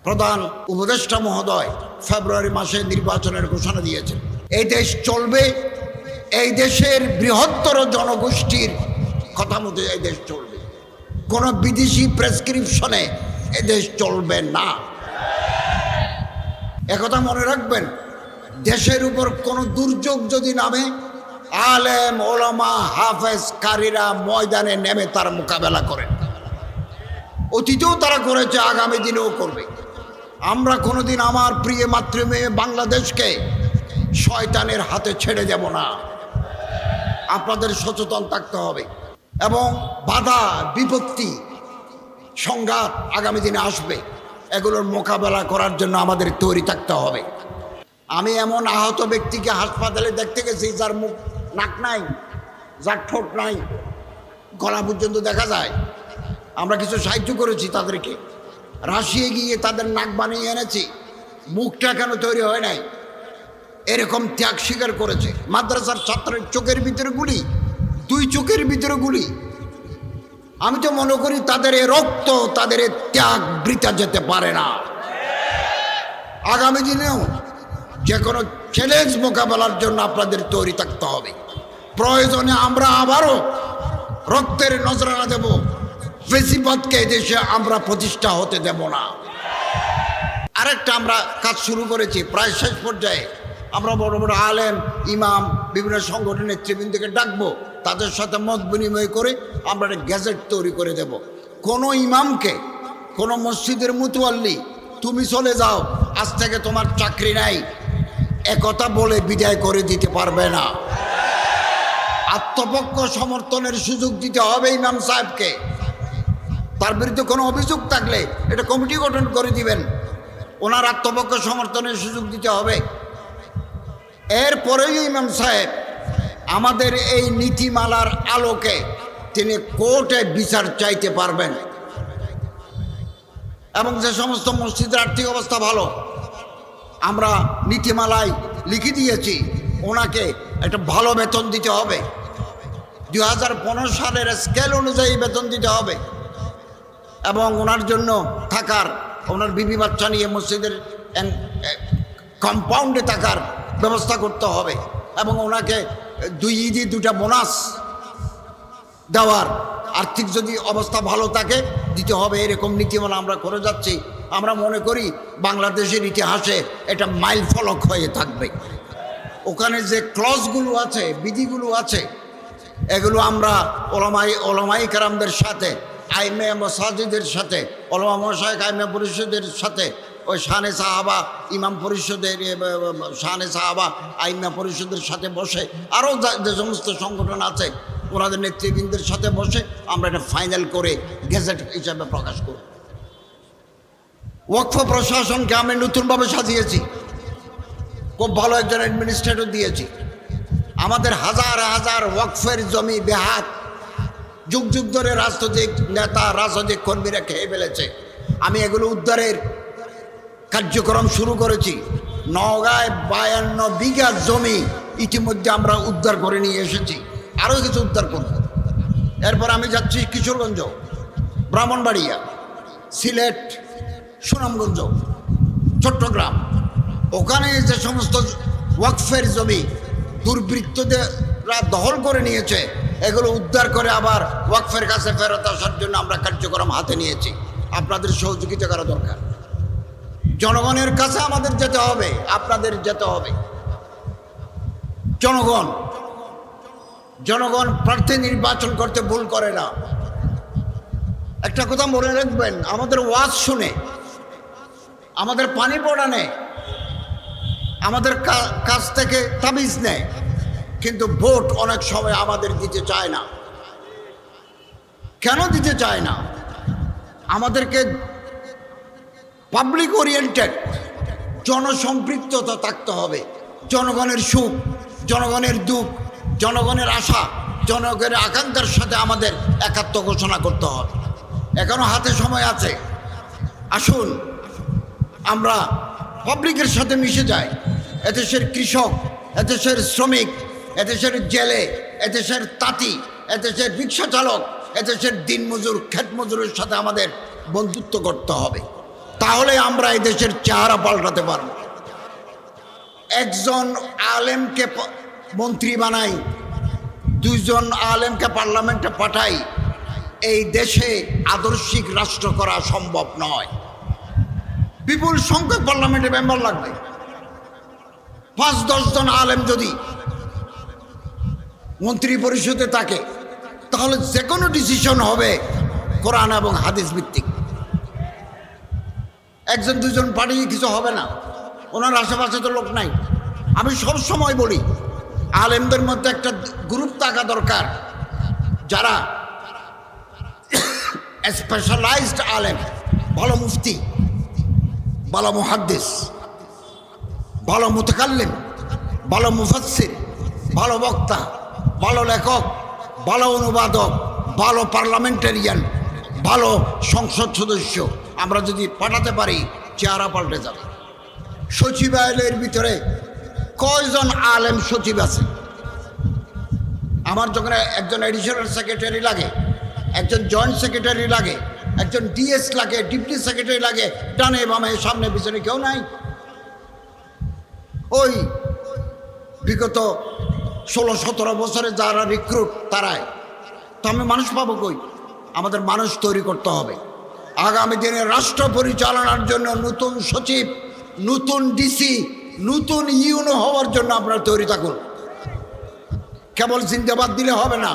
প্রধান উপদেষ্টা মহোদয় ফেব্রুয়ারি মাসে নির্বাচনের ঘোষণা দিয়েছেন। এই দেশ চলবে, এই দেশের বৃহত্তর জনগোষ্ঠীর কথা মতো এই দেশ চলবে। কোনো বিদেশি প্রেসক্রিপশনে এই দেশ চলবে না। একথা মনে রাখবেন, দেশের উপর কোনো দুর্যোগ যদি নামে, আলেম ওলামা হাফেজ কারীরা ময়দানে নেমে তার মোকাবেলা করেন। অতীতেও তারা করেছে, আগামী দিনেও করবে। আমরা কোনোদিন আমার প্রিয় মাতৃভূমি বাংলাদেশকে শয়তানের হাতে ছেড়ে দেব না। আপনাদের সচেতন থাকতে হবে এবং বাধা বিপত্তি সংঘাত আগামী দিনে আসবে, এগুলোর মোকাবেলা করার জন্য আমাদের তৈরি থাকতে হবে। আমি এমন আহত ব্যক্তিকে হাসপাতালে দেখতে গেছি যার মুখ নাক নাই, যার ঠোঁট নাই, গলা পর্যন্ত দেখা যায়। আমরা কিছু সাহায্য করেছি তাদেরকে, রাশিয়ে গিয়ে তাদের নাক বানিয়ে এনেছি। মুখটা কেন তৈরি হয় নাই, এরকম ত্যাগ স্বীকার করেছে। মাদ্রাসার ছাত্রের চোখের ভিতরে গুলি, দুই চোখের ভিতরে গুলি। আমি তো মনে করি তাদের এ রক্ত, তাদের এ ত্যাগ বৃথা যেতে পারে না। আগামী দিনেও যে কোনো চ্যালেঞ্জ মোকাবেলার জন্য আপনাদের তৈরি থাকতে হবে। প্রয়োজনে আমরা আবারও রক্তের নজরানা দেব। ফেসিবাদকে দেশে আমরা প্রতিষ্ঠা হতে দেব না। আরেকটা আমরা কাজ শুরু করেছি, প্রায় শেষ পর্যায়ে। আমরা বড় বড় আলেম ইমাম বিভিন্ন সংগঠনের নেতৃবৃন্দকে ডাকবো, তাদের সাথে মত বিনিময় করে আমরা একটা গ্যাজেট তৈরি করে দেব। কোনো ইমামকে, কোনো মসজিদের মুতওয়াল্লি তুমি চলে যাও, আজ থেকে তোমার চাকরি নাই, একথা বলে বিদায় করে দিতে পারবে না। আত্মপক্ষ সমর্থনের সুযোগ দিতে হবে ইমাম সাহেবকে। তার বিরুদ্ধে কোনো অভিযোগ থাকলে এটা কমিটি গঠন করে দিবেন, ওনার আত্মপক্ষ সমর্থনের সুযোগ দিতে হবে। এরপরেই ইমাম সাহেব আমাদের এই নীতিমালার আলোকে তিনি কোর্টে বিচার চাইতে পারবেন। এবং যে সমস্ত মসজিদের আর্থিক অবস্থা ভালো, আমরা নীতিমালায় লিখে দিয়েছি ওনাকে একটা ভালো বেতন দিতে হবে। 2015 সালের স্কেল অনুযায়ী বেতন দিতে হবে এবং ওনার জন্য থাকার, ওনার বিবি বাচ্চা নিয়ে মসজিদের কম্পাউন্ডে থাকার ব্যবস্থা করতে হবে এবং ওনাকে 2 ঈদে 2টা বোনাস দেওয়ার আর্থিক যদি অবস্থা ভালো থাকে দিতে হবে। এরকম নীতিমালা আমরা করে যাচ্ছি। আমরা মনে করি বাংলাদেশের ইতিহাসে এটা মাইল ফলক হয়ে থাকবে। ওখানে যে ক্লজগুলো আছে, বিধিগুলো আছে, এগুলো আমরা ওলামাই কেরামদের সাথে, আইমে মাসাজিদের সাথে, ওলামা মশায়েখ আইমে পরিষদের সাথে, ওই শানে সাহাবা ইমাম পরিষদের, শানে সাহাবা আইমা পরিষদের সাথে বসে, আরও যে সমস্ত সংগঠন আছে ওনাদের নেতৃবৃন্দের সাথে বসে আমরা এটা ফাইনাল করে গেজেট হিসাবে প্রকাশ করব। ওয়াকফ প্রশাসনকে আমি নতুনভাবে সাজিয়েছি, খুব ভালো একজন অ্যাডমিনিস্ট্রেটর দিয়েছি। আমাদের হাজার হাজার ওয়াকফের জমি বেহাত, যুগ যুগ ধরে রাজনৈতিক নেতা, রাজনৈতিক কর্মীরা খেয়ে ফেলেছে। আমি এগুলো উদ্ধারের কার্যক্রম শুরু করেছি। নওগাঁয় 52 বিঘা জমি ইতিমধ্যে আমরা উদ্ধার করে নিয়ে এসেছি, আরও কিছু উদ্ধার করব। এরপর আমি যাচ্ছি কিশোরগঞ্জ, ব্রাহ্মণবাড়িয়া, সিলেট, সুনামগঞ্জ, চট্টগ্রাম। ওখানে যে সমস্ত ওয়াকফের জমি দুর্বৃত্তরা দখল করে নিয়েছে, এগুলো উদ্ধার করে আবার ওয়াকফের কাছে ফেরত আসার জন্য আমরা কার্যক্রম হাতে নিয়েছি। আপনাদের সহযোগিতা করা দরকার। জনগণের কাছে আমাদের যেতে হবে, আপনাদের যেতে হবে। জনগণ প্রার্থী নির্বাচন করতে ভুল করে না। একটা কথা মনে রাখবেন, আমাদের ওয়াজ শুনে, আমাদের পানি পড়া নেয়, আমাদের কাছ থেকে তাবিজ নেয়, কিন্তু ভোট অনেক সময় আমাদের দিতে চায় না। কেন দিতে চায় না? আমাদেরকে পাবলিক ওরিয়েন্টেড, জনসম্পৃক্ততা থাকতে হবে। জনগণের সুখ, জনগণের দুঃখ, জনগণের আশা, জনগণের আকাঙ্ক্ষার সাথে আমাদের একাত্ম ঘোষণা করতে হবে। এখনো হাতে সময় আছে। আসুন আমরা পাবলিকের সাথে মিশে যাই। এদেশের কৃষক, এদেশের শ্রমিক, এদেশের জেলে, এদেশের তাঁতি, এদেশের রিক্সা চালক, এদেশের দিনমজুর, ক্ষেত মজুরের সাথে আমাদের বন্ধুত্ব করতে হবে। তাহলে আমরা এই দেশের চেহারা পাল্টাতে পারব। একজন আলেমকে মন্ত্রী বানাই, দুইজন আলেমকে পার্লামেন্টে পাঠাই, এই দেশে আদর্শিক রাষ্ট্র করা সম্ভব নয়। বিপুল সংখ্যক পার্লামেন্টে মেম্বার লাগবে। 5-10 জন আলেম যদি মন্ত্রী পরিষদে থাকে, তাহলে যে কোনো ডিসিশন হবে কোরআন এবং হাদিস ভিত্তিক। একজন দুজন পাঠিয়ে কিছু হবে না, ওনার আশেপাশে তো লোক নাই। আমি সব সময় বলি, আলেমদের মধ্যে একটা গ্রুপ থাকা দরকার, যারা স্পেশালাইজড আলেম, ভালো মুফতি, ভালো মুহাদ্দিস, ভালো মুতাকাল্লিম, ভালো মুফাসসির, ভালো বক্তা, ভালো লেখক, ভালো অনুবাদক, ভালো পার্লামেন্টারিয়ান, ভালো সংসদ সদস্য আমরা যদি পাঠাতে পারি, চেহারা পাল্টে যাবে। সচিবালয়ের ভিতরে কয়জন আলেম সচিব আছে? আমার যখন একজন এডিশনাল সেক্রেটারি লাগে, একজন জয়েন্ট সেক্রেটারি লাগে, একজন ডিএস লাগে, ডিপটি সেক্রেটারি লাগে, ডানে বামে সামনে পিছনে কেউ নাই। ওই বিগত 16-17 বছরে যারা রিক্রুট তারাই তো। আমি মানুষ পাবো কই? আমাদের মানুষ তৈরি করতে হবে। আগামী দিনে রাষ্ট্র পরিচালনার জন্য নতুন সচিব, নতুন ডিসি, নতুন ইউনো হওয়ার জন্য আপনারা তৈরি থাকুন। কেবল জিন্দাবাদ দিলে হবে না,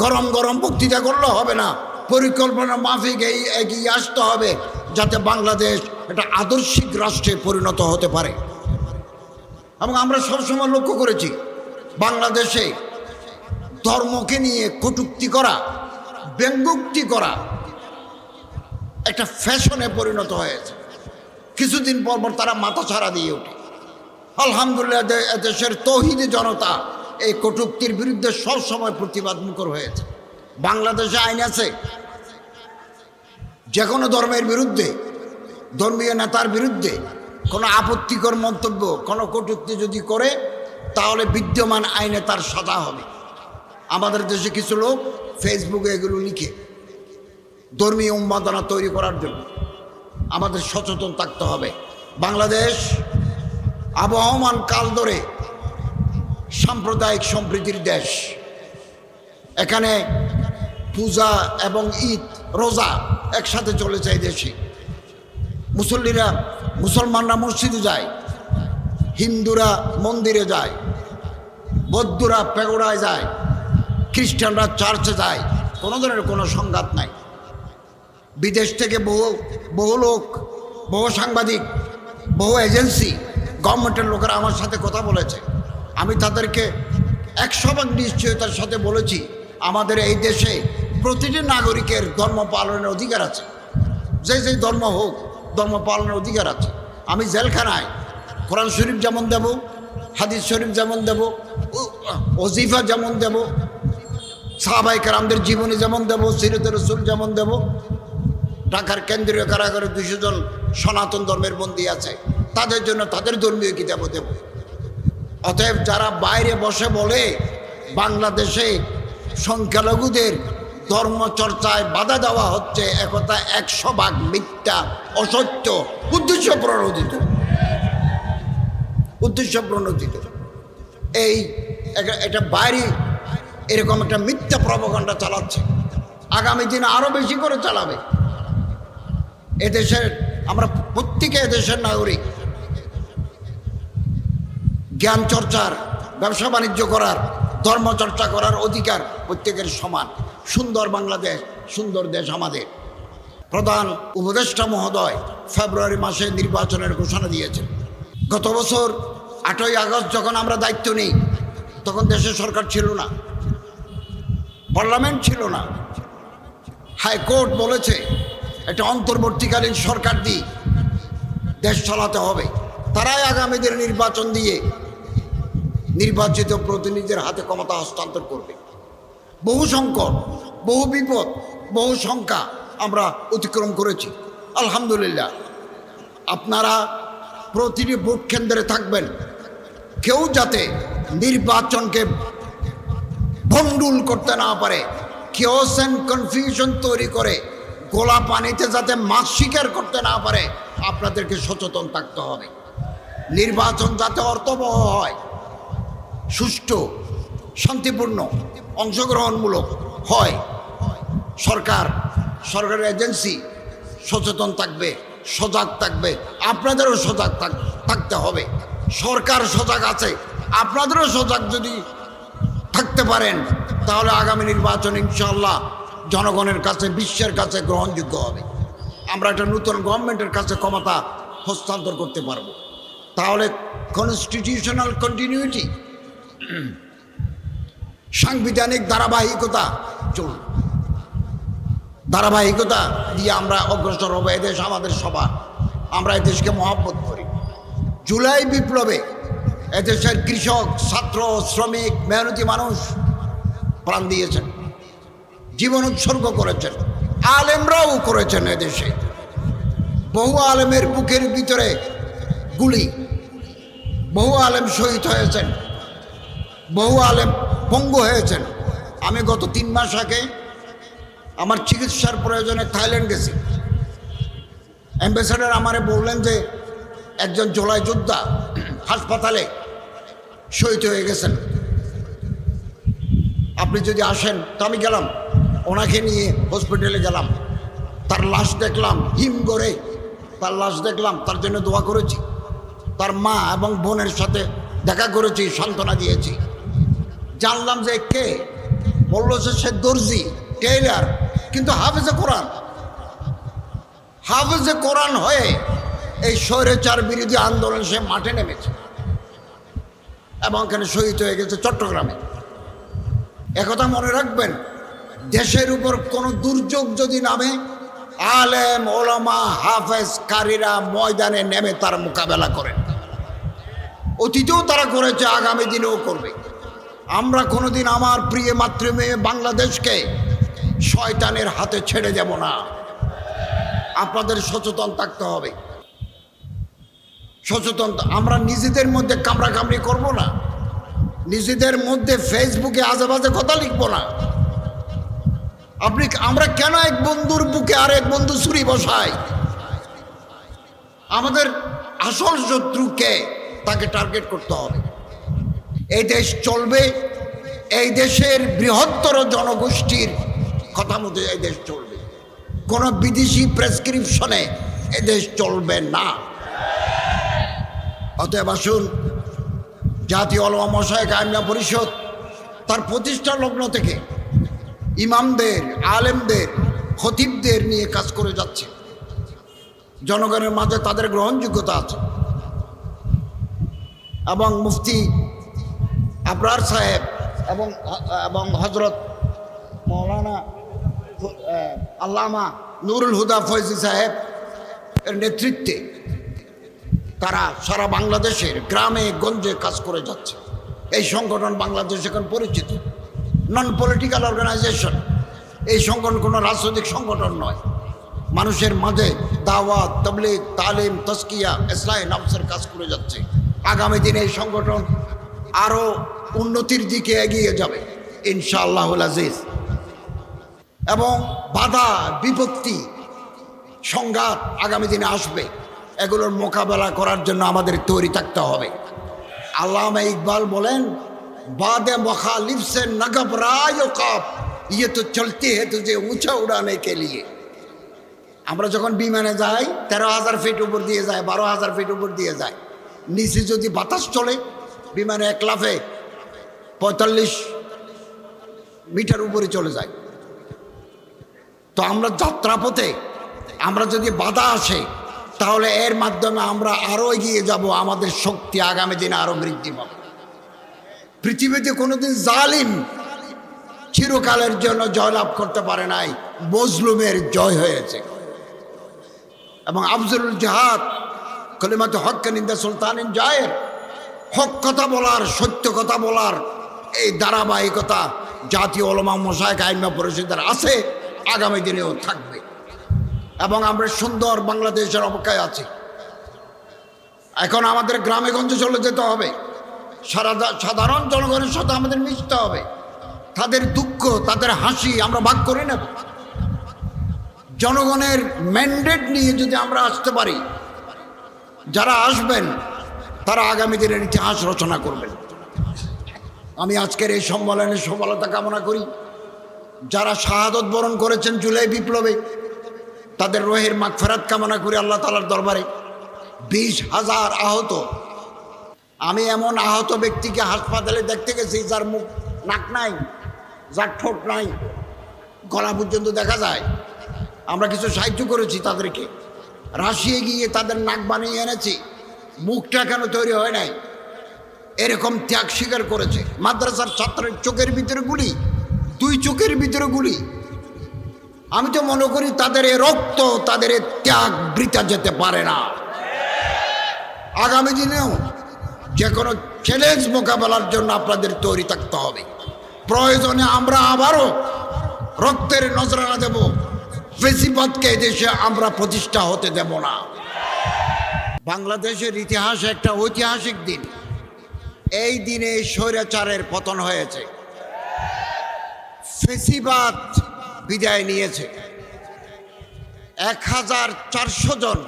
গরম গরম বক্তৃতা করলে হবে না, পরিকল্পনা মাফিক এগিয়ে আসতে হবে, যাতে বাংলাদেশ একটা আদর্শিক রাষ্ট্রে পরিণত হতে পারে। এবং আমরা সবসময় লক্ষ্য করেছি, বাংলাদেশে ধর্মকে নিয়ে কটূক্তি করা, ব্যঙ্গোক্তি করা একটা ফ্যাশনে পরিণত হয়েছে। কিছুদিন পর পর তারা মাথা ছাড়া দিয়ে ওঠে। আলহামদুলিল্লাহ, দেশের তৌহিদি জনতা এই কটূক্তির বিরুদ্ধে সবসময় প্রতিবাদ মুখর হয়েছে। বাংলাদেশে আইন আছে, যে কোনো ধর্মের বিরুদ্ধে, ধর্মীয় নেতার বিরুদ্ধে কোনো আপত্তিকর মন্তব্য, কোনো কটূক্তি যদি করে, তাহলে বিদ্যমান আইনে তার সাজা হবে। আমাদের দেশে কিছু লোক ফেসবুকে এগুলো লিখে ধর্মীয় উন্মাদনা তৈরি করার জন্য। আমাদের সচেতন থাকতে হবে। বাংলাদেশ আবহমান কাল ধরে সাম্প্রদায়িক সম্প্রীতির দেশ। এখানে পূজা এবং ঈদ, রোজা একসাথে চলেছে এই দেশে। মুসলমানরা মসজিদে যায়, হিন্দুরা মন্দিরে যায়, বৌদ্ধরা পেগোড়ায় যায়, খ্রিস্টানরা চার্চে যায়। কোনো ধরনের কোনো সংঘাত নাই। বিদেশ থেকে বহু লোক, বহু সাংবাদিক, বহু এজেন্সি, গভর্নমেন্টের লোকেরা আমার সাথে কথা বলেছে। আমি তাদেরকে 100% নিশ্চয়তার সাথে বলেছি, আমাদের এই দেশে প্রতিটি নাগরিকের ধর্ম পালনের অধিকার আছে। যে ধর্ম হোক, ধর্ম পালনের অধিকার আছে। আমি জেলখানায় কোরআন শরীফ যেমন দেব, হাদিস শরীফ যেমন দেব, ওজিফা যেমন দেব, সাহাবায়ে কেরামদের জীবনী যেমন দেব, সিরাতুর রাসূল যেমন দেব। ঢাকার কেন্দ্রীয় কারাগারে 200 জন সনাতন ধর্মের বন্দী আছে, তাদের জন্য তাদের ধর্মীয় কিতাবও দেব। অতএব যারা বাইরে বসে বলে বাংলাদেশে সংখ্যালঘুদের ধর্মচর্চায় বাধা দেওয়া হচ্ছে, একথা 100% মিথ্যা, অসত্য, উদ্দেশ্য প্রণোদিত। এটা বাইরে এরকম একটা মিথ্যা প্রপাগান্ডা চালাচ্ছে। আগামী দিনে আরো বেশি করে চালাবে। এদেশের আমরা প্রত্যেকে এদেশের নাগরিক। জ্ঞান চর্চার, ব্যবসা বাণিজ্য করার, ধর্মচর্চা করার অধিকার প্রত্যেকের সমান। সুন্দর বাংলাদেশ, সুন্দর দেশ আমাদের। প্রধান উপদেষ্টা মহোদয় ফেব্রুয়ারি মাসে নির্বাচনের ঘোষণা দিয়েছেন। গত বছর 8ই আগস্ট যখন আমরা দায়িত্ব নিই, তখন দেশে সরকার ছিল না, পার্লামেন্ট ছিল না। হাইকোর্ট বলেছে একটা অন্তর্বর্তীকালীন সরকার দিয়ে দেশ চালাতে হবে। তারাই আগামী দিনে নির্বাচন দিয়ে নির্বাচিত প্রতিনিধিদের হাতে ক্ষমতা হস্তান্তর করবে। বহু সংকট, বহু বিপদ, বহু শঙ্কা আমরা অতিক্রম করেছি, আলহামদুলিল্লাহ। আপনারা প্রতিটি ভোট কেন্দ্রে থাকবেন। কেউ যাতে নির্বাচনকে ভণ্ডুল করতে না পারে, কিওস এন্ড কনফিউশন তৈরি করে গোলা পানিতে যাতে মাছ শিকার করতে না পারে, আপনাদেরকে সচেতন থাকতে হবে। নির্বাচন যাতে অর্থবহ হয়, সুষ্ঠু, শান্তিপূর্ণ, অংশগ্রহণমূলক হয়, সরকারের এজেন্সি সচেতন থাকবে, সজাগ থাকবে। আপনাদেরও সজাগ থাকতে হবে। সরকার সজাগ আছে, আপনাদেরও সজাগ যদি থাকতে পারেন, তাহলে আগামী নির্বাচন ইনশাআল্লাহ জনগণের কাছে, বিশ্বের কাছে গ্রহণযোগ্য হবে। আমরা একটা নতুন গভর্নমেন্টের কাছে ক্ষমতা হস্তান্তর করতে পারবো। তাহলে কনস্টিটিউশনাল কন্টিনিউটি, সাংবিধানিক ধারাবাহিকতা চলবে। ধারাবাহিকতা দিয়ে আমরা অগ্রসর হবো। এদেশ আমাদের সবার, আমরা এদেশকে মহব্বত করি। জুলাই বিপ্লবে এদেশের কৃষক, ছাত্র, শ্রমিক, মেহনতি মানুষ প্রাণ দিয়েছেন, জীবন উৎসর্গ করেছেন, আলেমরাও করেছেন। এদেশে বহু আলেমের বুকের ভিতরে গুলি, বহু আলেম শহীদ হয়েছেন, বহু আলেম পঙ্গু হয়েছেন। আমি গত 3 মাস আগে আমার চিকিৎসার প্রয়োজনে থাইল্যান্ড গেছি। অ্যাম্বাসেডর আমারে বললেন যে একজন জুলাই যোদ্ধা হাসপাতালে শহীদ হয়ে গেছেন, আপনি যদি আসেন। তো আমি গেলাম, ওনাকে নিয়ে হসপিটালে গেলাম। তার লাশ দেখলাম, হিম করে তার লাশ দেখলাম, তার জন্য দোয়া করেছি। তার মা এবং বোনের সাথে দেখা করেছি, সান্ত্বনা দিয়েছি। জানলাম যে কে, বললো যে সে দর্জি, টেইলার, কিন্তু হাফেজে কোরআন। হাফেজে কোরআন হয়ে এই স্বৈরাচার বিরোধী আন্দোলন সে মাঠে নেমেছে এবং এখানে শহীদ হয়ে গেছে চট্টগ্রামে। একথা মনে রাখবেন, দেশের উপর কোনো দুর্যোগ যদি নামে, আলেম, ওলামা, হাফেজ, কারীরা ময়দানে নেমে তার মোকাবেলা করেন। অতীতেও তারা করেছে, আগামী দিনেও করবে। আমরা কোনোদিন আমার প্রিয় মাতৃভূমি বাংলাদেশকে শয়তানের হাতে ছেড়ে দেব না। আপনাদের সচেতন থাকতে হবে। সচেতন, আমরা নিজেদের মধ্যে কামড়াকামড়ি করব না, নিজেদের মধ্যে ফেসবুকে আজেবাজে কথা লিখবো না। আমরা কেন এক বন্ধুর বুকে আর এক বন্ধু ছুরি বসাই? আমাদের আসল শত্রুকে, তাকে টার্গেট করতে হবে। এই দেশ চলবে, এই দেশের বৃহত্তর জনগোষ্ঠীর কথা মতো এই দেশ চলবে। কোনো বিদেশি প্রেসক্রিপশনে এই দেশ চলবে না। অতএব আসুন, জাতীয় উলামা মাশায়েখ আইম্মা পরিষদ তার প্রতিষ্ঠা লগ্ন থেকে ইমামদের, আলেমদের, খতিবদের নিয়ে কাজ করে যাচ্ছে। জনগণের মাঝে তাদের গ্রহণযোগ্যতা আছে এবং মুফতি আবরার সাহেব এবং হজরত মৌলানা আল্লামা নুরুল হুদা ফয়জি সাহেব এর নেতৃত্বে তারা সারা বাংলাদেশের গ্রামে গঞ্জে কাজ করে যাচ্ছে। এই সংগঠন বাংলাদেশ এখন পরিচিত, নন পলিটিক্যাল অর্গানাইজেশন। এই সংগঠন কোনো রাজনৈতিক সংগঠন নয়, মানুষের মাঝে দাওয়াত, তাবলীগ, তালিম, তাজকিয়া, ইসলাহি নফসের কাজ করে যাচ্ছে। আগামী দিনে এই সংগঠন আরও উন্নতির দিকে এগিয়ে যাবে ইনশাআল্লাহুল আজিজ। এবং বাধা, বিপত্তি, সংঘাত আগামী দিনে আসবে, এগুলোর মোকাবেলা করার জন্য আমাদের তৈরি থাকতে হবে। আল্লামা ইকবাল বলেন, বাদে মুখালিফ সে না ঘবরায় কাপ, ইয়ে তো চলতে হে তুঝে উঁচা উড়ানে কে লিয়ে। আমরা যখন বিমানে যাই 13,000 ফিট উপর দিয়ে যায়, 12,000 ফিট উপর দিয়ে যায়, নিচে যদি বাতাস চলে বিমানে এক লাফে 45 মিটার উপরে চলে যায়। তো আমরা যাত্রাপথে আমরা যদি বাধা আসে, তাহলে এর মাধ্যমে আমরা আরও এগিয়ে যাব, আমাদের শক্তি আগামী দিনে আরও বৃদ্ধি পাবে। পৃথিবীতে কোনোদিন জালিম চিরকালের জন্য জয়লাভ করতে পারে নাই, মজলুমের জয় হয়েছে। এবং আফজলুল জিহাদ কলিমাতে হক নিন্দা সুলতানিন জায়ের, হক কথা বলার, সত্য কথা বলার এই ধারাবাহিকতা জাতীয় উলামা মাশায়েখ আইম্মা পরিষদের আছে, আগামী দিনেও থাকবে। এবং আমরা সুন্দর বাংলাদেশের অপেক্ষায় আছি। এখন আমাদের গ্রামে গঞ্জে চলে যেতে হবে, সাধারণ জনগণের সাথে আমাদের মিশতে হবে। তাদের দুঃখ, তাদের হাসি আমরা ভাগ করে নেব। জনগণের ম্যান্ডেট নিয়ে যদি আমরা আসতে পারি, যারা আসবেন তারা আগামী দিনের ইতিহাস রচনা করবেন। আমি আজকের এই সম্মেলনের সফলতা কামনা করি। যারা শাহাদত বরণ করেছেন জুলাই বিপ্লবে, তাদের রোহের মাগফিরাত কামনা করি আল্লাহ তাআলার দরবারে। 20,000 আহত, আমি এমন আহত ব্যক্তিকে হাসপাতালে দেখতে গেছি যার মুখ নাক নাই, যার ঠোঁট নাই, গলা পর্যন্ত দেখা যায়। আমরা কিছু সাহায্য করেছি তাদেরকে, রাশিয়ে গিয়ে তাদের নাক বানিয়ে এনেছি, মুখটা কেন তৈরি হয় নাই, এরকম ত্যাগ স্বীকার করেছে। মাদ্রাসার ছাত্রের চোখের ভিতরে গুলি, 2 চোখের ভিতরে গুলি। আমি তো মনে করি তাদের এ রক্ত, তাদের এ ত্যাগ বৃথা যেতে পারে না। আগামী দিনেও যে কোনো চ্যালেঞ্জ মোকাবেলার জন্য আপনাদের তৈরি থাকতে হবে। প্রয়োজনে আমরা আবারও রক্তের নজরানা দেব, ফেসিবাদকে দেশে আমরা প্রতিষ্ঠা হতে দেব না। বাংলাদেশের ইতিহাসে একটা ঐতিহাসিক দিন। এই দিনে স্বৈরাচারের পতন হয়েছে, ফেসিবাদ বিদায় নিয়েছে। 1400 জন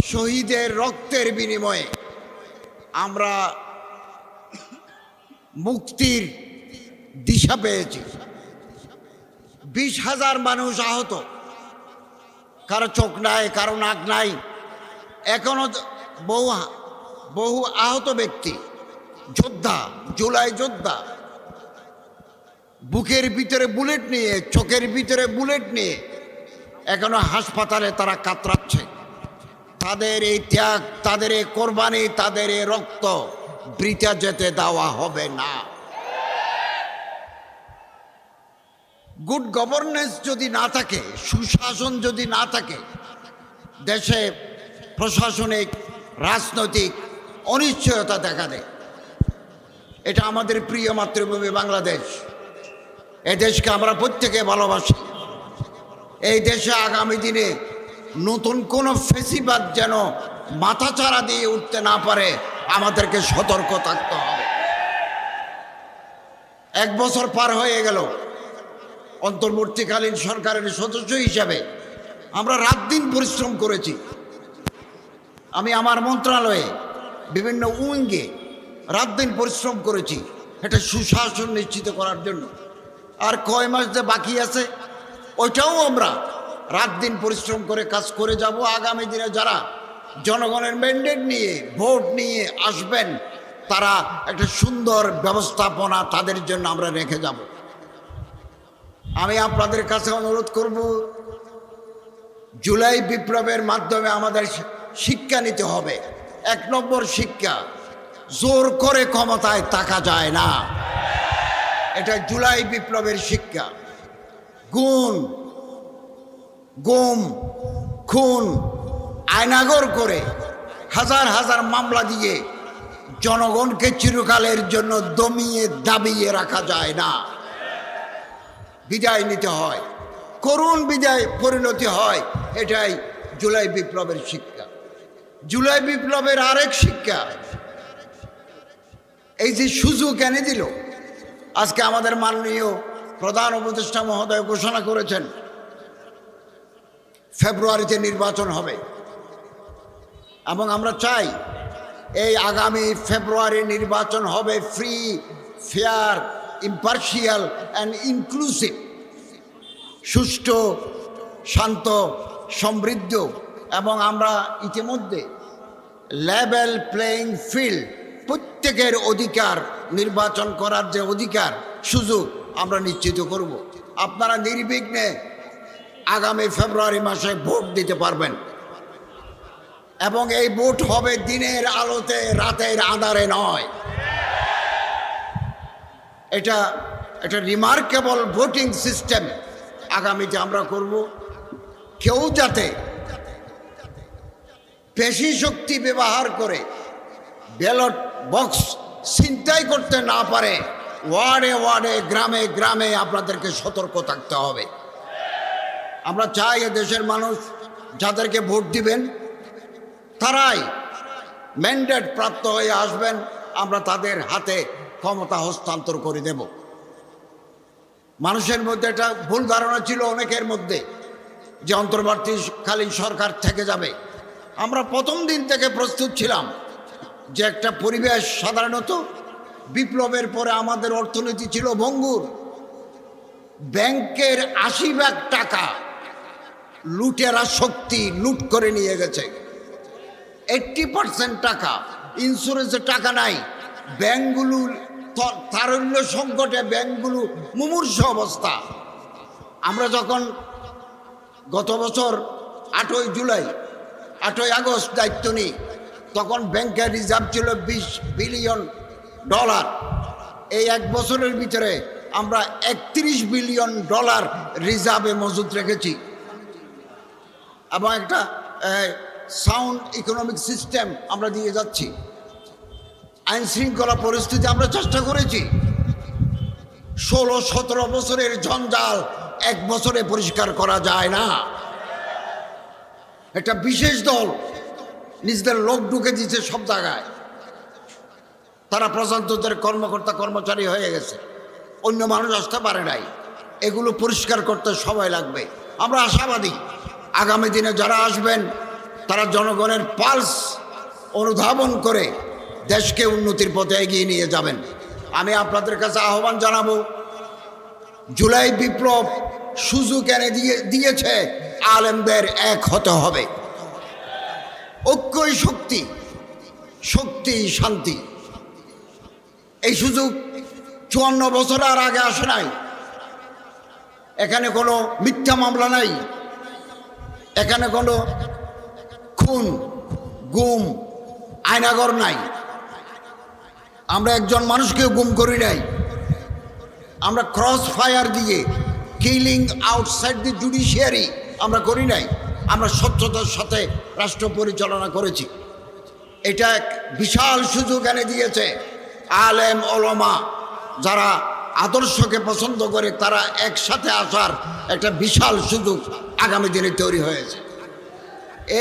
শহীদের রক্তের বিনিময়ে আমরা মুক্তির দিশা পেয়েছি। 20,000 মানুষ আহত, কারো চোখ নাই, কারো নাক নাই, এখনো বহু আহত ব্যক্তি, যোদ্ধা, জুলাই যোদ্ধা, বুকের ভিতরে বুলেট নিয়ে, চোখের ভিতরে বুলেট নিয়ে এখনো হাসপাতালে তারা কাতরাচ্ছে। তাদের এই ত্যাগ, তাদের এই কোরবানি, তাদের এই রক্ত বৃথা যেতে দেওয়া হবে না। গুড গভর্নেন্স যদি না থাকে, সুশাসন যদি না থাকে, দেশে প্রশাসনিক রাজনৈতিক অনিশ্চয়তা দেখা দেয়। এটা আমাদের প্রিয় মাতৃভূমি বাংলাদেশ। এই দেশকে আমরা প্রত্যেকে ভালোবাসি। এই দেশে আগামী দিনে নতুন কোনো ফেসিবাদ যেন মাথাচাড়া দিয়ে উঠতে না পারে, আমাদেরকে সতর্ক থাকতে হবে। 1 বছর পার হয়ে গেল, অন্তর্বর্তীকালীন সরকারের সদস্য হিসাবে আমরা রাত দিন পরিশ্রম করেছি। আমি আমার মন্ত্রণালয়ে বিভিন্ন উইঙ্গে রাত দিন পরিশ্রম করেছি এটা সুশাসন নিশ্চিত করার জন্য। আর কয় মাস যে বাকি আছে, ওইটাও আমরা রাত দিন পরিশ্রম করে কাজ করে যাব। আগামী দিনে যারা জনগণের ম্যান্ডেট নিয়ে, ভোট নিয়ে আসবেন, তারা একটা সুন্দর ব্যবস্থাপনা তাদের জন্য আমরা রেখে যাব। আমি আপনাদের কাছে অনুরোধ করব, জুলাই বিপ্লবের মাধ্যমে আমাদের শিক্ষা নিতে হবে। 1 নম্বর শিক্ষা, জোর করে ক্ষমতায় থাকা যায় না। এটা জুলাই বিপ্লবের শিক্ষা। গুম, খুন, আয়নাগর করে হাজার হাজার মামলা দিয়ে জনগণকে চিরকালের জন্য দমিয়ে দাবিয়ে রাখা যায় না। বিদায় নিতে হয়, করুণ বিদায় পরিণতি হয়। এটাই জুলাই বিপ্লবের শিক্ষা। জুলাই বিপ্লবের আরেক শিক্ষা, এই যে সুযোগ এনে দিল, আজকে আমাদের মাননীয় প্রধান উপদেষ্টা মহোদয় ঘোষণা করেছেন ফেব্রুয়ারিতে নির্বাচন হবে, এবং আমরা চাই এই আগামী ফেব্রুয়ারি নির্বাচন হবে free, fair, impartial and inclusive, সুষ্ঠু, শান্ত, সমৃদ্ধ, এবং আমরা ইতিমধ্যে লেভেল প্লেইং ফিল্ড, প্রত্যেকের অধিকার, নির্বাচন করার যে অধিকার, সুযোগ আমরা নিশ্চিত করব। আপনারা নির্বিঘ্নে আগামী ফেব্রুয়ারি মাসে ভোট দিতে পারবেন, এবং এই ভোট হবে দিনের আলোতে, রাতের আঁধারে নয়। এটা রিমার্কেবল ভোটিং সিস্টেম আগামীতে আমরা করব। কেউ যাতে পেশি শক্তি ব্যবহার করে ব্যালট বক্স ছিনতাই করতে না পারে, ওয়ার্ডে ওয়ার্ডে, গ্রামে গ্রামে আপনাদেরকে সতর্ক থাকতে হবে। আমরা চাই দেশের মানুষ যাদেরকে ভোট দিবেন তারাই ম্যান্ডেট প্রাপ্ত হয়ে আসবেন, আমরা তাদের হাতে ক্ষমতা হস্তান্তর করে দেব। মানুষের মধ্যে একটা ভুল ধারণা ছিল অনেকের মধ্যে যে অন্তর্বর্তীকালীন সরকার থেকে যাবে, আমরা প্রথম দিন থেকে প্রস্তুত ছিলাম যে একটা পরিবেশ, সাধারণত বিপ্লবের পরে আমাদের অর্থনীতি ছিল ভঙ্গুর। ব্যাংকের ৮০ ভাগ টাকা লুটেরা শক্তি লুট করে নিয়ে গেছে। 80% টাকা ইন্স্যুরেন্সের টাকা নাই। ব্যাংকগুলো তারল্য সংকটে, ব্যাংকগুলো মুমূর্ষ অবস্থা। আমরা যখন গত বছর 8ই জুলাই 8ই আগস্ট দায়িত্ব নিই, তখন ব্যাংকের রিজার্ভ ছিল $20 বিলিয়ন। এই এক বছরের ভিতরে আমরা $31 বিলিয়ন রিজার্ভে মজুদ রেখেছি এবং একটা সাউন্ড ইকোনমিক সিস্টেম আমরা দিয়ে যাচ্ছি। আইন শৃঙ্খলা পরিস্থিতি আমরা চেষ্টা করেছি। 16-17 বছরের জঞ্জাল এক বছরে পরিষ্কার করা যায় না। একটা বিশেষ দল নিজেদের লোক ঢুকে দিচ্ছে সব জায়গায়। তারা প্রজাতন্ত্রের কর্মকর্তা কর্মচারী হয়ে গেছে, অন্য মানুষ আসতে পারে নাই। এগুলো পরিষ্কার করতে সময় লাগবে। আমরা আশাবাদী আগামী দিনে যারা আসবেন তারা জনগণের পালস অনুধাবন করে দেশকে উন্নতির পথে এগিয়ে নিয়ে যাবেন। আমি আপনাদের কাছে আহ্বান জানাবো, জুলাই বিপ্লব সুযোগ এনে দিয়েছে আলেমদের এক হতে হবে। ঐক্যই শক্তি, শক্তি শান্তি। এই সুযোগ 54 বছর আর আগে আসে নাই। এখানে কোনো মিথ্যা মামলা নাই, এখানে কোনো খুন গুম আয়নাগর নাই। আমরা একজন মানুষকে গুম করি নাই। আমরা ক্রস ফায়ার দিয়ে কিলিং আউটসাইড দি জুডিশিয়ারি আমরা করি নাই। আমরা স্বচ্ছতার সাথে রাষ্ট্র পরিচালনা করেছি। এটা এক বিশাল সুযোগ এনে দিয়েছে আলেম ওলামা যারা আদর্শকে পছন্দ করে, তারা একসাথে আসার একটা বিশাল সুযোগ আগামী দিনে তৈরি হয়েছে।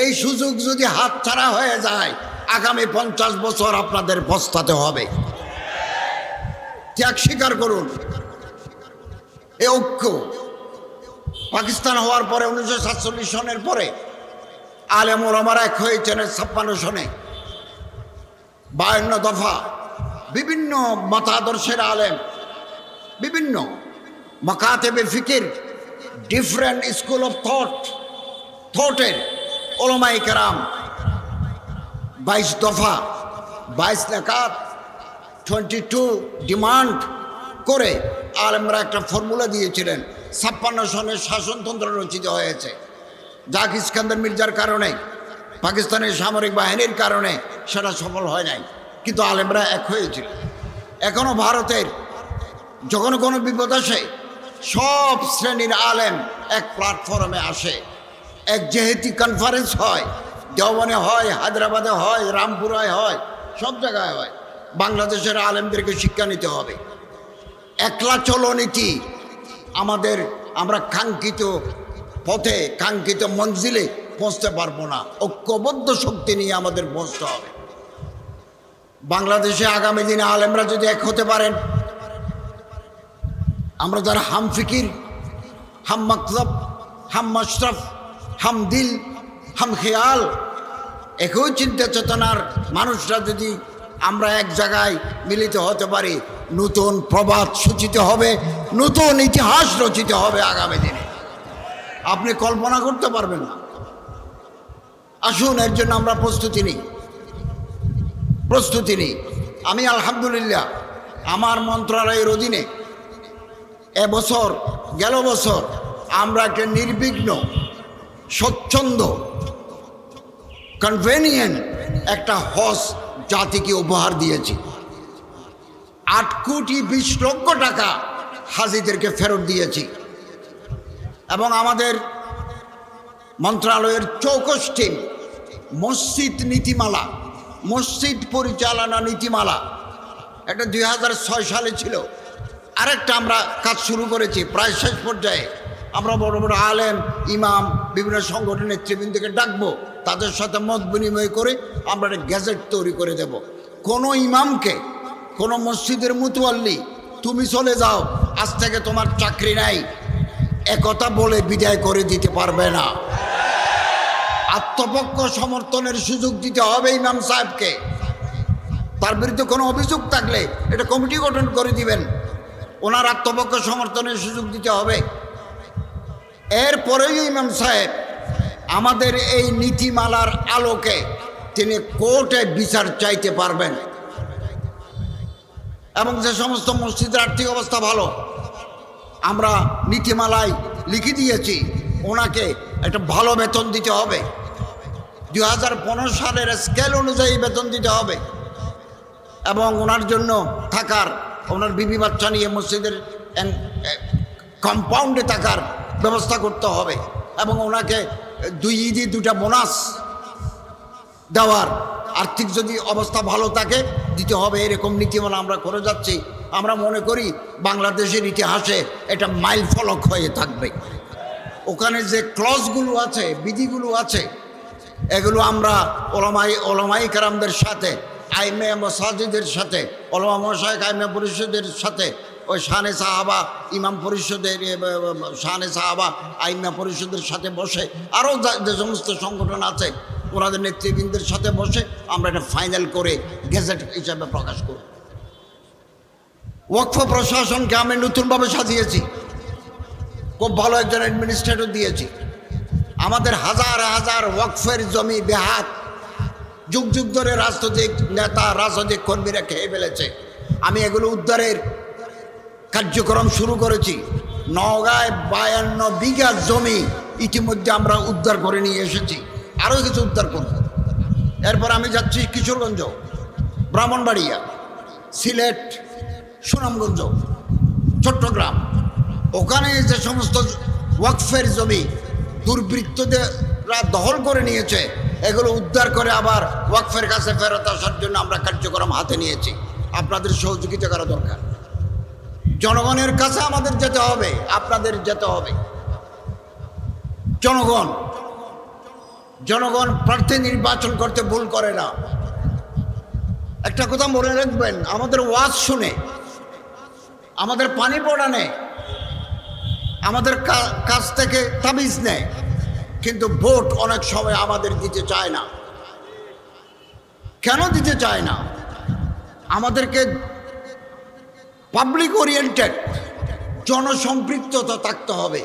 এই সুযোগ যদি হাতছাড়া হয়ে যায়, আগামী 50 বছর আপনাদের পস্তাতে হবে। ত্যাগ স্বীকার করুন। এই ঐক্য পাকিস্তান হওয়ার পরে 1947 সনের পরে আলেম ওলামারা এক হয়েছেন 56 সনে। 52 দফা বিভিন্ন মতাদর্শের আলেম, বিভিন্ন মাকাতেবে ফিকির, ডিফারেন্ট স্কুল অফ থটের ওলামায়ে কেরাম 22 দফা 22 নাকাত 22 ডিমান্ড করে আলেমরা একটা ফর্মুলা দিয়েছিলেন। 56 সনের শাসনতন্ত্র রচিত হয়েছে। জাক ইস্কান্দার মির্জার কারণে, পাকিস্তানের সামরিক বাহিনীর কারণে সেটা সফল হয় নাই, কিন্তু আলেমরা এক হয়েছিল। এখনও ভারতের যখন কোনো বিপদ আসে সব শ্রেণীর আলেম এক প্ল্যাটফর্মে আসে। এক জেহেতি কনফারেন্স হয়, দেওবনে হয়, হায়দ্রাবাদে হয়, রামপুরায় হয়, সব জায়গায় হয়। বাংলাদেশের আলেমদেরকে শিক্ষা নিতে হবে। একলা চলো নীতি আমাদের, আমরা কাঙ্ক্ষিত পথে কাঙ্ক্ষিত মঞ্জিলে পৌঁছতে পারবো না। ঐক্যবদ্ধ শক্তি নিয়ে আমাদের পৌঁছতে হবে। বাংলাদেশে আগামী দিনে আলেমরা যদি এক হতে পারেন, আমরা যারা হাম ফিকির, হাম মকসদ, হাম মশরফ, হাম দিল, হাম খেয়াল, একই চিন্তা চেতনার মানুষরা যদি আমরা এক জায়গায় মিলিত হতে পারি, নতুন প্রবাদ সূচিত হবে, নতুন ইতিহাস রচিত হবে আগামী দিনে। আপনি কল্পনা করতে পারবেন না। আসুন, এর জন্য আমরা প্রস্তুতি নিই। আমি আলহামদুলিল্লাহ আমার মন্ত্রণালয়ের অধীনে গেল বছর আমরা একটা নির্বিঘ্ন, স্বচ্ছন্দ, কনভেনিয়েন্ট একটা হজ জাতিকে উপহার দিয়েছি। 8,20,00,000 টাকা হাজিদেরকে ফেরত দিয়েছি এবং আমাদের মন্ত্রণালয়ের চৌকস টিম মসজিদ নীতিমালা, মসজিদ পরিচালনা নীতিমালা, এটা 2006 সালে ছিল। আরেকটা আমরা কাজ শুরু করেছি, প্রায় শেষ পর্যায়ে। আমরা বড় বড় আলেম, ইমাম, বিভিন্ন সংগঠনের নেতৃবৃন্দকে ডাকবো, তাদের সাথে মত বিনিময় করে আমরা একটা গ্যাজেট তৈরি করে দেব। কোনো ইমামকে, কোনো মসজিদের মুতওয়াল্লি তুমি চলে যাও, আজ থেকে তোমার চাকরি নাই, একথা বলে বিদায় করে দিতে পারবে না। আত্মপক্ষ সমর্থনের সুযোগ দিতে হবে ইমাম সাহেবকে। তার বিরুদ্ধে কোনো অভিযোগ থাকলে এটা কমিটি গঠন করে দিবেন, ওনার আত্মপক্ষ সমর্থনের সুযোগ দিতে হবে। এরপরেই ইমাম সাহেব আমাদের এই নীতিমালার আলোকে তিনি কোর্টে বিচার চাইতে পারবেন। এবং যে সমস্ত মসজিদের আর্থিক অবস্থা ভালো, আমরা নীতিমালায় লিখে দিয়েছি ওনাকে একটা ভালো বেতন দিতে হবে, 2015 সালের স্কেল অনুযায়ী বেতন দিতে হবে, এবং ওনার জন্য থাকার, ওনার বিবি বাচ্চা নিয়ে মসজিদের কম্পাউন্ডে থাকার ব্যবস্থা করতে হবে, এবং ওনাকে 2 ঈদে 2টা বোনাস দেওয়ার আর্থিক যদি অবস্থা ভালো থাকে দিতে হবে। এরকম নীতিমালা আমরা করে যাচ্ছি। আমরা মনে করি বাংলাদেশের ইতিহাসে এটা মাইল ফলক হয়ে থাকবে। ওখানে যে ক্লজগুলো আছে, বিধিগুলো আছে, এগুলো আমরা ওলামাই কেরামদের সাথে, আইমে মাসাজিদের সাথে, ওলামা মশায়েখ আইমে পরিষদের সাথে, ওই শানে সাহাবা ইমাম পরিষদের, শানে সাহাবা আইমা পরিষদের সাথে বসে, আরও যে সমস্ত সংগঠন আছে ওনাদের নেতৃবৃন্দের সাথে বসে আমরা এটা ফাইনাল করে গেজেট হিসাবে প্রকাশ করব। ওয়াকফ প্রশাসনকে আমি নতুনভাবে সাজিয়েছি, খুব ভালো একজন অ্যাডমিনিস্ট্রেটর দিয়েছি। আমাদের হাজার হাজার ওয়াকফের জমি বেহাত, যুগ যুগ ধরে রাজনৈতিক নেতা, রাজনৈতিক কর্মীরা খেয়ে ফেলেছে। আমি এগুলো উদ্ধারের কার্যক্রম শুরু করেছি। নওগাঁয় 52 বিঘা জমি ইতিমধ্যে আমরা উদ্ধার করে নিয়ে এসেছি, আরও কিছু উদ্ধার করব। এরপর আমি যাচ্ছি কিশোরগঞ্জ, ব্রাহ্মণবাড়িয়া, সিলেট, সুনামগঞ্জ, চট্টগ্রাম। ওখানে যে সমস্ত ওয়াকফের জমি দুর্বৃত্তরা দখল করে নিয়েছে, এগুলো উদ্ধার করে আবার ওয়াকফের কাছে ফেরত আসার জন্য আমরা কার্যক্রম হাতে নিয়েছি। আপনাদের সহযোগিতা করা দরকার। জনগণের কাছে আমাদের যেতে হবে, আপনাদের যেতে হবে। জনগণ প্রার্থী নির্বাচন করতে ভুল করে না। একটা কথা মনে রাখবেন, আমাদের ওয়াজ শুনে, আমাদের পানি পড়া নেয়, আমাদের কাছ থেকে তাবিজ নেয়, কিন্তু ভোট অনেক সময় আমাদের দিতে চায় না। কেন দিতে চায় না? আমাদেরকে পাবলিক ওরিয়েন্টেড, জনসম্পৃক্ততা থাকতে হবে।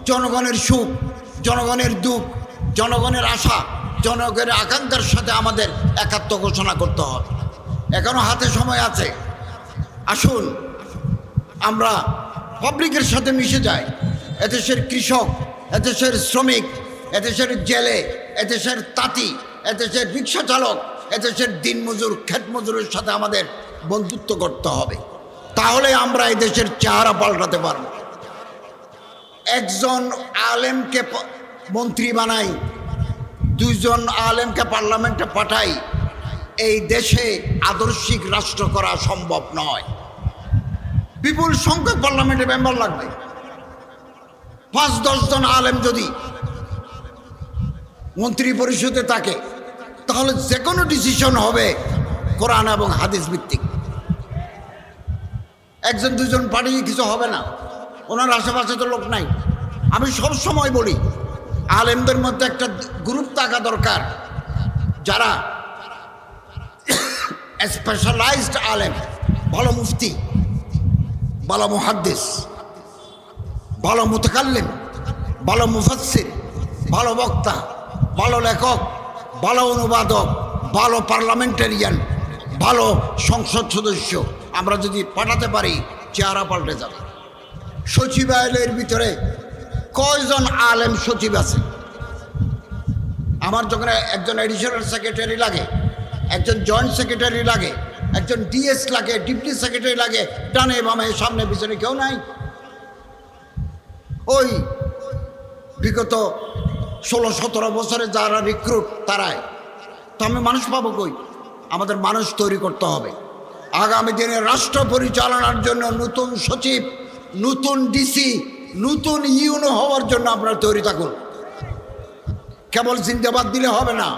জনগণের সুখ, জনগণের দুঃখ, জনগণের আশা, জনগণের আকাঙ্ক্ষার সাথে আমাদের একাত্ম ঘোষণা করতে হবে। এখনো হাতে সময় আছে। আসুন আমরা পাবলিকের সাথে মিশে যাই। এদেশের কৃষক, এদেশের শ্রমিক, এদেশের জেলে, এদেশের তাঁতি, এদেশের রিক্সা চালক, এদেশের দিনমজুর, ক্ষেত মজুরের সাথে আমাদের বন্ধুত্ব করতে হবে। তাহলে আমরা এই দেশের চেহারা পাল্টাতে পারব। একজন আলেমকে মন্ত্রী বানাই, 2 জন আলেমকে পার্লামেন্টে পাঠাই, এই দেশে আদর্শিক রাষ্ট্র করা সম্ভব নয়। বিপুল সংখ্যক পার্লামেন্টে মেম্বার লাগবে। 5-10 জন আলেম যদি মন্ত্রী পরিষদে থাকে, তাহলে যে কোনো ডিসিশন হবে কোরআন এবং হাদিস ভিত্তিক। 1-2 জন পাঠিয়ে কিছু হবে না। ওনার আশেপাশে তো লোক নাই। আমি সব সময় বলি, আলেমদের মধ্যে একটা গ্রুপ থাকা দরকার, যারা স্পেশালাইজড আলেম, ভালো মুফতি, ভালো মুহাদ্দিস, ভালো মুতাকাল্লিম, ভালো মুফাসসির, ভালো বক্তা, ভালো লেখক, ভালো অনুবাদক, ভালো পার্লামেন্টারিয়ান, ভালো সংসদ সদস্য আমরা যদি পাঠাতে পারি, চেহারা পাল্টে যাবে। সচিবালয়ের ভিতরে কয়জন আলেম সচিব আছে? আমার যখন একজন অ্যাডিশনাল সেক্রেটারি লাগে, একজন জয়েন্ট সেক্রেটারি লাগে, একজন ডিএস লাগে, ডিপটি সেক্রেটারি লাগে, ডানে বামে সামনে পিছনে কেউ নাই। ওই বিগত 16-17 বছরে যারা রিক্রুট তারাই তো। আমি মানুষ পাবো কই? আমাদের মানুষ তৈরি করতে হবে। আগামী দিনে রাষ্ট্র পরিচালনার জন্য নতুন সচিব, নতুন ডিসি, নতুন ইউনো হওয়ার জন্য আপনারা তৈরি থাকুন। কেবল জিন্দাবাদ দিলে হবে না,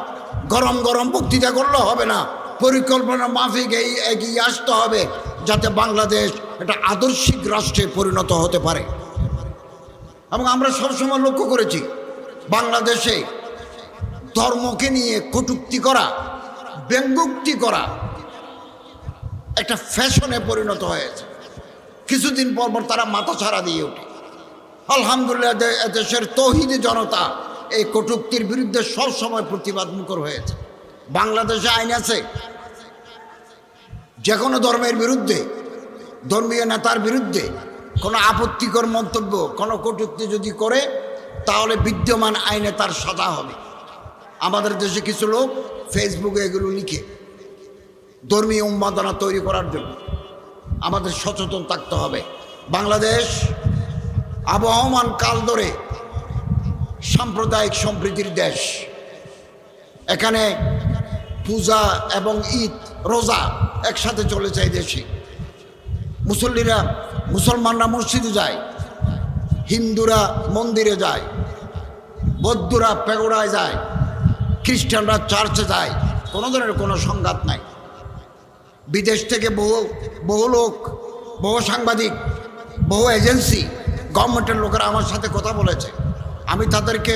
গরম গরম বক্তৃতা করলে হবে না, পরিকল্পনা মাফিক এগিয়ে আসতে হবে, যাতে বাংলাদেশ একটা আদর্শিক রাষ্ট্রে পরিণত হতে পারে। এবং আমরা সবসময় লক্ষ্য করেছি, বাংলাদেশে ধর্মকে নিয়ে কটূক্তি করা, ব্যঙ্গোক্তি করা একটা ফ্যাশনে পরিণত হয়েছে। কিছুদিন পর পর তারা মাথা ছাড়া দিয়ে ওঠে। আলহামদুলিল্লাহ দেশের তৌহিদি জনতা এই কটূক্তির বিরুদ্ধে সবসময় প্রতিবাদ মুখর হয়েছে। বাংলাদেশে আইন আছে, যে কোনো ধর্মের বিরুদ্ধে, ধর্মীয় নেতার বিরুদ্ধে কোনো আপত্তিকর মন্তব্য, কোনো কটূক্তি যদি করে তাহলে বিদ্যমান আইনে তার সাজা হবে। আমাদের দেশে কিছু লোক ফেসবুকে এগুলো লিখে ধর্মীয় উন্মাদনা তৈরি করার জন্য। আমাদের সচেতন থাকতে হবে। বাংলাদেশ আবহমান কাল ধরে সাম্প্রদায়িক সম্প্রীতির দেশ। এখানে পূজা এবং ঈদ, রোজা একসাথে চলেছে এই দেশে। মুসলমানরা মসজিদে যায়, হিন্দুরা মন্দিরে যায়, বৌদ্ধরা পেগোড়ায় যায়, খ্রিস্টানরা চার্চে যায়। কোনো ধরনের কোনো সংঘাত নাই। বিদেশ থেকে বহু লোক, বহু সাংবাদিক, বহু এজেন্সি, গভর্নমেন্টের লোকেরা আমার সাথে কথা বলেছে। আমি তাদেরকে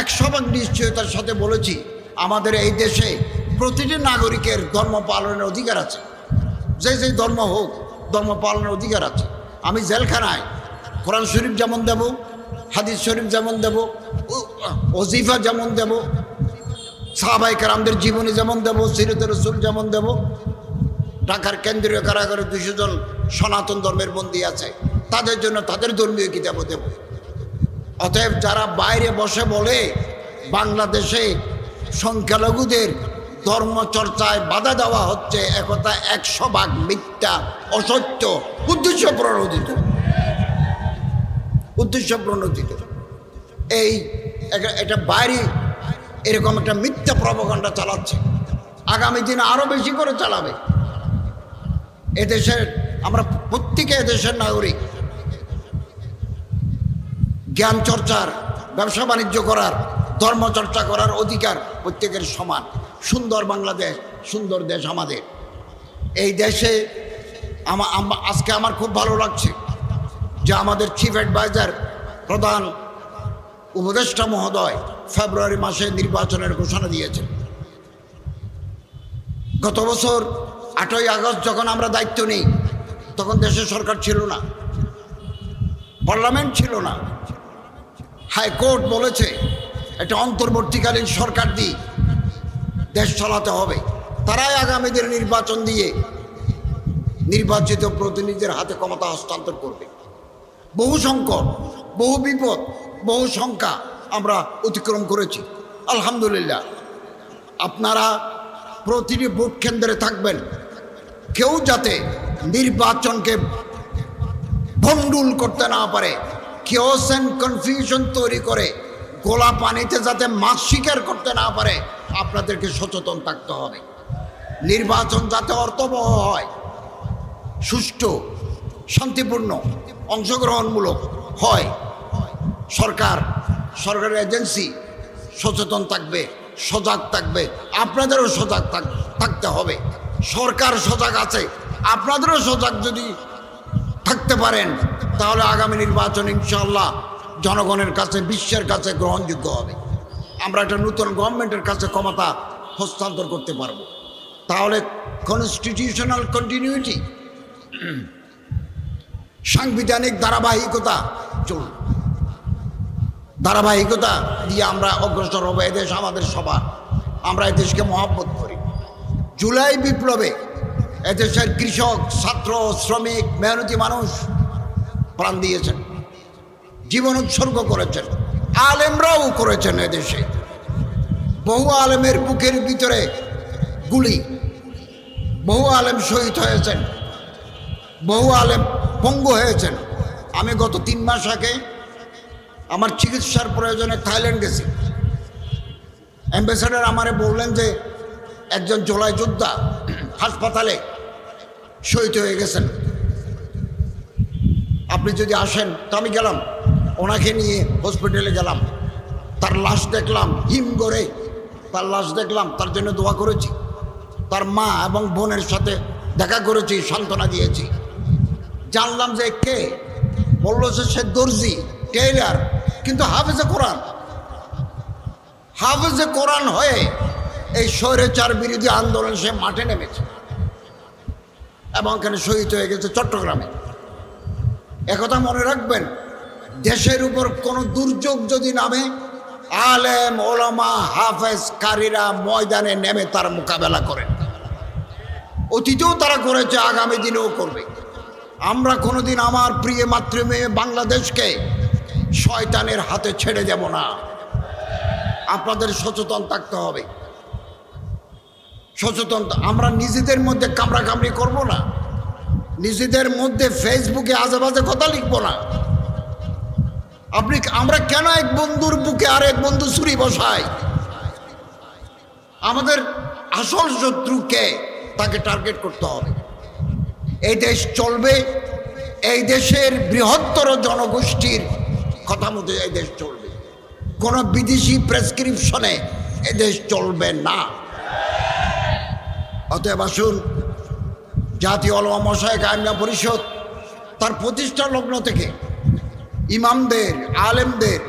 100% নিশ্চয়তার সাথে বলেছি, আমাদের এই দেশে প্রতিটি নাগরিকের ধর্ম পালনের অধিকার আছে। যে ধর্ম হোক, ধর্ম পালনের অধিকার আছে। আমি জেলখানায় কোরআন শরীফ যেমন দেব, হাদিস শরীফ যেমন দেব, ওজিফা যেমন দেব, সাহাবায়ে কেরামদের জীবনী যেমন দেব, সিরাতে রাসূল যেমন দেব। ঢাকার কেন্দ্রীয় কারাগারে 200 জন সনাতন ধর্মের বন্দী আছে, তাদের জন্য তাদের ধর্মীয় কিতাব দেব। অতএব যারা বাইরে বসে বলে বাংলাদেশে সংখ্যালঘুদের ধর্মচর্চায় বাধা দেওয়া হচ্ছে, একথা 100% মিথ্যা, অসত্য, উদ্দেশ্য প্রণোদিত। এটা বাইরে এরকম একটা মিথ্যা প্রপাগান্ডা চালাচ্ছে। আগামী দিনে আরো বেশি করে চালাবে। এদেশের আমরা প্রত্যেকে এদেশের নাগরিক। জ্ঞান চর্চার, ব্যবসা বাণিজ্য করার, ধর্মচর্চা করার অধিকার প্রত্যেকের সমান। সুন্দর বাংলাদেশ, সুন্দর দেশ আমাদের। এই দেশে আজকে আমার খুব ভালো লাগছে যে আমাদের চিফ অ্যাডভাইজার, প্রধান উপদেষ্টা মহোদয় ফেব্রুয়ারি মাসে নির্বাচনের ঘোষণা দিয়েছেন। গত বছর 8ই আগস্ট যখন আমরা দায়িত্ব নিই, তখন দেশে সরকার ছিল না, পার্লামেন্ট ছিল না। হাইকোর্ট বলেছে একটা অন্তর্বর্তীকালীন সরকার দিয়ে দেশ চালাতে হবে। তারাই আগামী দিনে নির্বাচন দিয়ে নির্বাচিত প্রতিনিধিদের হাতে ক্ষমতা হস্তান্তর করবে। বহু সংকট, বহু বিপদ, বহু শঙ্কা আমরা অতিক্রম করেছি, আলহামদুলিল্লাহ। আপনারা প্রতিটি ভোট কেন্দ্রে থাকবেন। কেউ যাতে নির্বাচনকে ভণ্ডুল করতে না পারে, কিওস এন্ড কনফিউশন তৈরি করে গোলা পানিতে যাতে মাছ শিকার করতে না পারে, আপনাদেরকে সচেতন থাকতে হবে। নির্বাচন যাতে অর্থবহ হয়, সুষ্ঠু, শান্তিপূর্ণ, অংশগ্রহণমূলক হয়, সরকারের এজেন্সি সচেতন থাকবে, সজাগ থাকবে। আপনাদেরও সজাগ থাকতে হবে। সরকার সজাগ আছে, আপনাদেরও সজাগ যদি থাকতে পারেন, তাহলে আগামী নির্বাচন ইনশাআল্লাহ জনগণের কাছে, বিশ্বের কাছে গ্রহণযোগ্য হবে। আমরা একটা নতুন গভর্নমেন্টের কাছে ক্ষমতা হস্তান্তর করতে পারব। তাহলে কনস্টিটিউশনাল কন্টিনিউটি, সাংবিধানিক ধারাবাহিকতা চলবে। ধারাবাহিকতা দিয়ে আমরা অগ্রসর হব। এদেশ আমাদের সবার, আমরা এদেশকে মহব্বত করি। জুলাই বিপ্লবে এদেশের কৃষক, ছাত্র, শ্রমিক, মেহনতি মানুষ প্রাণ দিয়েছেন, জীবন উৎসর্গ করেছেন, আলেমরাও করেছেন। এদেশে বহু আলেমের বুকের ভিতরে গুলি, বহু আলেম শহীদ হয়েছেন, বহু আলেম পঙ্গু হয়েছেন। আমি গত 3 মাস আগে আমার চিকিৎসার প্রয়োজনে থাইল্যান্ড গেছি। অ্যাম্বাসেডর আমারে বললেন যে একজন জুলাই যোদ্ধা হাসপাতালে শহীদ হয়ে গেছেন, আপনি যদি আসেন। তো আমি গেলাম, ওনাকে নিয়ে হসপিটালে গেলাম। তার লাশ দেখলাম, হিম করে তার লাশ দেখলাম, তার জন্য দোয়া করেছি। তার মা এবং বোনের সাথে দেখা করেছি, সান্ত্বনা দিয়েছি। জানলাম যে কে, বললো যে সে দর্জি, টেইলার, কিন্তু হাফেজে কোরআন। হাফেজে কোরআন হয়ে এই স্বৈরাচার বিরোধী আন্দোলন সে মাঠে নেমেছে এবং এখানে শহীদ হয়ে গেছে চট্টগ্রামে। একথা মনে রাখবেন, দেশের উপর কোনো দুর্যোগ যদি নামে, আলেম ওলামা হাফেজ কারীরা ময়দানে নেমে তার মোকাবেলা করেন। অতীতেও তারা করেছে, আগামী দিনেও করবে। আমরা কোনোদিন আমার প্রিয় মাতৃভূমি বাংলাদেশকে শয়তানের হাতে ছেড়ে দেব না। আপনাদের সচেতন থাকতে হবে, সচেতন। আমরা নিজেদের মধ্যে কামড়াকামড়ি করব না, নিজেদের মধ্যে ফেসবুকে আজেবাজে কথা লিখবো না। আমরা কেন এক বন্ধুর বুকে আর এক বন্ধু ছুরি বসাই? আমাদের আসল শত্রুকে তাকে টার্গেট করতে হবে। এই দেশ চলবে, এই দেশের বৃহত্তর জনগোষ্ঠীর কথা মতো এই দেশ চলবে। কোনো বিদেশি প্রেসক্রিপশনে এই দেশ চলবে না। অতএব আসুন, জাতীয় উলামা মাশায়েখ আইম্মা পরিষদ তার প্রতিষ্ঠা লগ্ন থেকে ইমামদের, আলেমদের,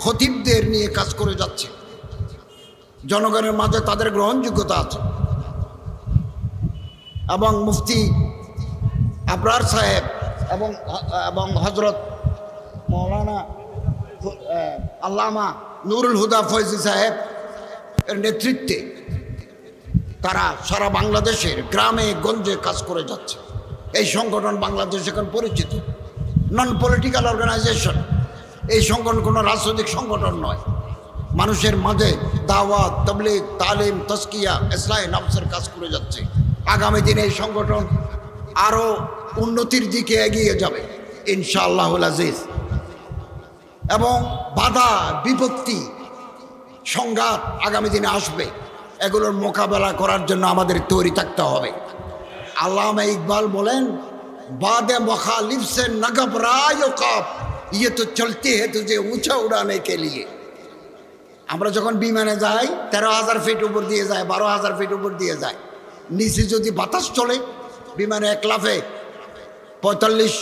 খতিবদের নিয়ে কাজ করে যাচ্ছে। জনগণের মাঝে তাদের গ্রহণযোগ্যতা আছে এবং মুফতি আবরার সাহেব এবং হজরত মৌলানা আল্লামা নুরুল হুদা ফয়জি সাহেব এর নেতৃত্বে তারা সারা বাংলাদেশের গ্রামে গঞ্জে কাজ করে যাচ্ছে। এই সংগঠন বাংলাদেশ এখন পরিচিত, নন পলিটিক্যাল অর্গানাইজেশন। এই সংগঠন কোনো রাজনৈতিক সংগঠন নয়, মানুষের মাঝে দাওয়াত, তাবলীগ, তালিম, তাজকিয়া, ইসলাহে নফসের কাজ করে যাচ্ছে। আগামী দিনে এই সংগঠন আরও উন্নতির দিকে এগিয়ে যাবে ইনশাআল্লাহুল আজিজ। এবং বাধা বিপত্তি সংঘাত আগামী দিনে আসবে, এগুলোর মোকাবেলা করার জন্য আমাদের তৈরি থাকতে হবে। আল্লামা ইকবাল বলেন, বাদে মুখালিফ সে ন ঘবরায় কাপ, ইয়ে তো চলতে হে তুঝে উঁচা উড়ানে কে লিয়ে। আমরা যখন বিমানে যাই 13,000 ফিট উপর দিয়ে যায়, 12,000 ফিট উপর দিয়ে যায়, নিচে যদি বাতাস চলে বিমানে এক লাফে 45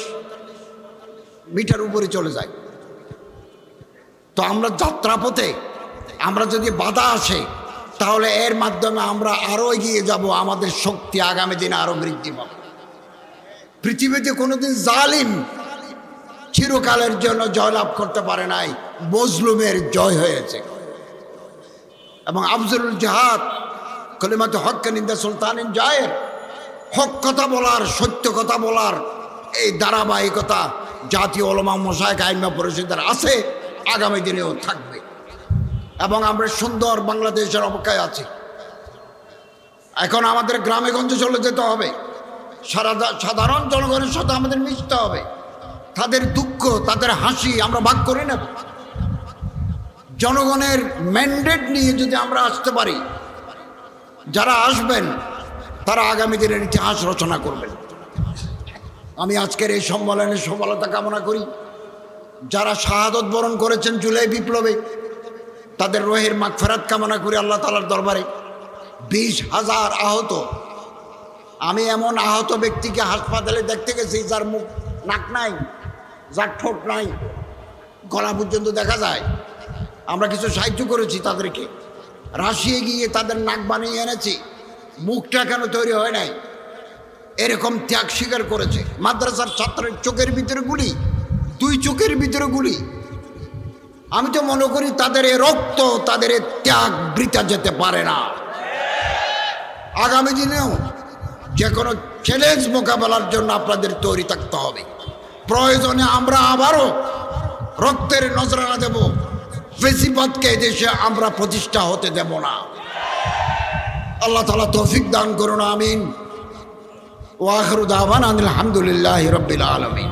মিটার উপরে চলে যায়। তো আমরা যাত্রাপথে আমরা যদি বাধা আসে, তাহলে এর মাধ্যমে আমরা আরও এগিয়ে যাব, আমাদের শক্তি আগামী দিনে আরও বৃদ্ধি পাবে। পৃথিবীতে কোনোদিন জালিম চিরকালের জন্য জয়লাভ করতে পারে নাই, মজলুমের জয় হয়েছে। এবং আফজলুল জিহাদ কলিমাত হক নিন্দা সুলতানিন জায়ের, হক কথা বলার, সত্য কথা বলার এই ধারাবাহিকতা জাতীয় উলামা মাশায়েখ আইম্মা পরিষদের আছে, আগামী দিনেও থাকবে। এবং আমরা সুন্দর বাংলাদেশের অপেক্ষায় আছি। এখন আমাদের গ্রামে গঞ্জে চলে যেতে হবে, সাধারণ জনগণের সাথে আমাদের মিশতে হবে। তাদের দুঃখ, তাদের হাসি আমরা ভাগ করে নেব। জনগণের ম্যান্ডেট নিয়ে যদি আমরা আসতে পারি, যারা আসবেন তারা আগামী দিনের ইতিহাস রচনা করবেন। আমি আজকের এই সম্মেলনের সফলতা কামনা করি। যারা শাহাদত বরণ করেছেন জুলাই বিপ্লবে, তাদের রোহের মাগফিরাত কামনা করি আল্লাহ তাআলার দরবারে। 20,000 আহত, আমি এমন আহত ব্যক্তিকে হাসপাতালে দেখতে গেছি যার মুখ, নাক নাই, যার ঠোঁট নাই, গলা পর্যন্ত দেখা যায়। আমরা কিছু সাহায্য করেছি তাদেরকে, রাশিয়ে গিয়ে তাদের নাক বানিয়ে এনেছি, মুখটা কেন তৈরি হয় নাই, এরকম ত্যাগ স্বীকার করেছে। মাদ্রাসার ছাত্রের চোখের ভিতরে গুলি, 2 চোখের ভিতরে গুলি। আমি তো মনে করি তাদের এ রক্ত, তাদের এ ত্যাগ বৃথা যেতে পারে না। আগামী দিনেও যে কোনো চ্যালেঞ্জ মোকাবেলার জন্য আপনাদের তৈরি থাকতে হবে। প্রয়োজনে আমরা আবারও রক্তের নজরানা দেব, ফেসিবাদকে দেশে আমরা প্রতিষ্ঠা হতে দেব না। আল্লাহ তাআলা তৌফিক দান করুন, আমিন। ওয়া আখিরু দাওয়ানা আলহামদুলিল্লাহি রাব্বিল আলামিন।